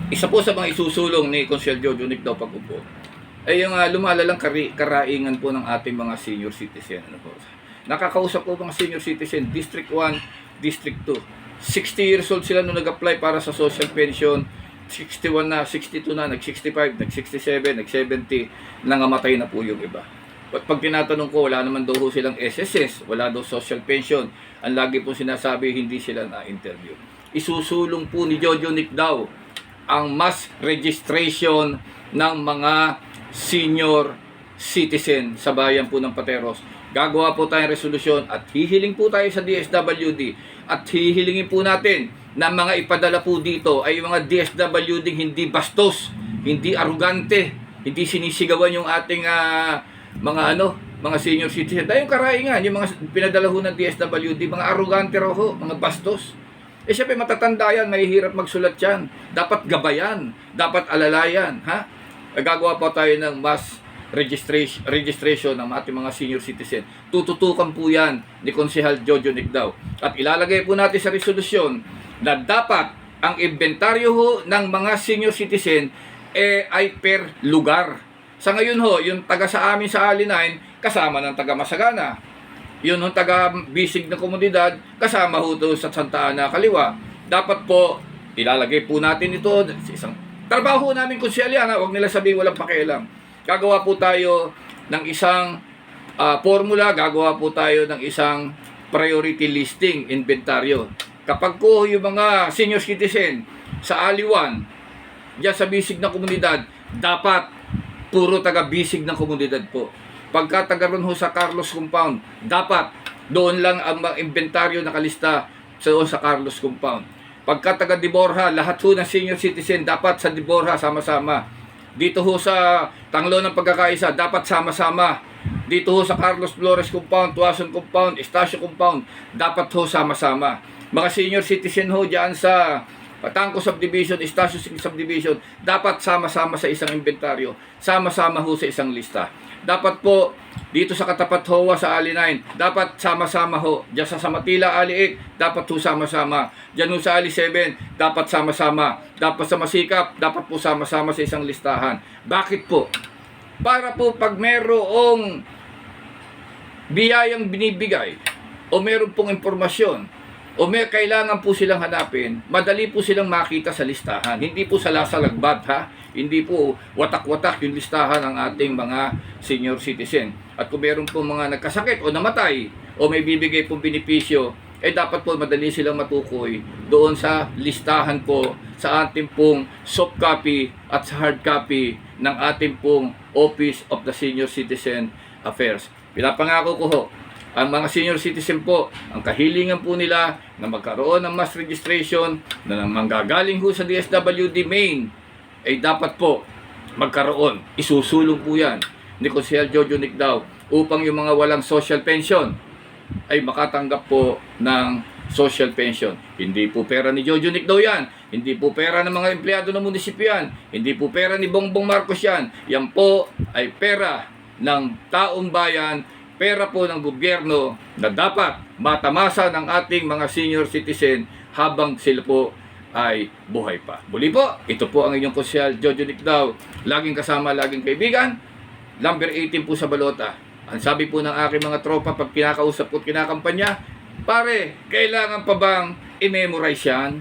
Isa po sa mga isusulong ni Consul Jojo Nic daw pag-upo ay yung lumalalang karaingan po ng ating mga senior citizen. Ano po? Nakakausap po mga senior citizen, District 1, District 2. 60 years old sila nung nag-apply para sa social pension. 61 na, 62 na, nag-65, nag-67, nag-70, nangamatay na po yung iba. At pag tinatanong ko, wala naman daw silang SSS, wala daw social pension. Ang lagi po sinasabi, hindi sila na-interview. Isusulong po ni Jojo Nic daw ang mass registration ng mga senior citizen sa bayan po ng Pateros. Gagawa po tayong resolusyon at hihiling po tayo sa DSWD at hihilingin po natin na mga ipadala po dito ay mga DSWD hindi bastos, hindi arugante, hindi sinisigawan yung ating mga senior citizen. Dahil yung karaingan, yung mga pinadala ho ng DSWD, mga arugante raw ho, mga bastos. Eh syempre matatanda yan, mahihirap magsulat yan. Dapat gabayan, dapat alalayan, ha? Gagawa po tayo ng mass registration ng ating mga senior citizen. Tututukan po yan ni Konsehal Jojo Nic daw. At ilalagay po natin sa resolusyon na dapat ang inventaryo ho ng mga senior citizen ay per lugar. Sa ngayon ho, yung taga sa amin sa Ali 9, kasama ng taga Masagana. Yun yung taga bisig na komunidad, kasama ho doon sa Santa Ana Kaliwa. Dapat po, ilalagay po natin ito sa isang trabaho namin Konsehal yan, huwag nila sabihin walang pakialam. Gagawa po tayo ng isang formula, gagawa po tayo ng isang priority listing, inventaryo. Kapag ko yung mga senior citizen sa Ali 1, diyan sa bisig na komunidad, dapat puro taga-bisig ng komunidad po. Pagka taga ron ho sa Carlos Compound, dapat doon lang ang mga inventaryo nakalista sa Carlos Compound. Pagka taga Diborja, lahat ho ng senior citizen dapat sa Diborja sama-sama. Dito ho sa Tanglo ng Pagkakaisa, dapat sama-sama. Dito ho sa Carlos Flores Compound, Tuason Compound, Estacio Compound, dapat ho sama-sama. Mga senior citizen ho dyan sa Patangko Subdivision, Estacio Subdivision, dapat sama-sama sa isang inventaryo. Sama-sama ho sa isang lista. Dapat po, dito sa katapat HOA sa Ali 9, dapat sama-sama ho. Diyan sa Samatila Ali 8, dapat ho sama-sama. Diyan ho sa Ali 7, dapat sama-sama. Dapat sa Masikap, dapat po sama-sama sa isang listahan. Bakit po? Para po pag merong biyayang binibigay o meron pong impormasyon o may kailangan po silang hanapin, madali po silang makita sa listahan. Hindi po salasalagbat, ha? Hindi po watak-watak yung listahan ng ating mga senior citizen. At kung meron po mga nagkasakit o namatay o may bibigay pong benepisyo, dapat po madali silang matukoy doon sa listahan po sa ating pong soft copy at sa hard copy ng ating pong Office of the Senior Citizen Affairs. Pinapangako ko ho, ang mga senior citizen po, ang kahilingan po nila na magkaroon ng mass registration na manggagaling ho sa DSWD main, ay dapat po magkaroon. Isusulong po yan ni Konsehal Jojo Nic daw upang yung mga walang social pension ay makatanggap po ng social pension. Hindi po pera ni Jojo Nic daw yan. Hindi po pera ng mga empleyado ng munisipyo yan. Hindi po pera ni Bongbong Marcos yan. Yan po ay pera ng taong bayan, pera po ng gobyerno na dapat matamasa ng ating mga senior citizen habang sila po ay buhay pa. Muli po, ito po ang inyong Konsehal Jojo Nic daw. Laging kasama, laging kaibigan. Number 18 po sa balota. Ang sabi po ng aking mga tropa pag kinakausap ko at kinakampanya, pare, kailangan pa bang i-memorize yan?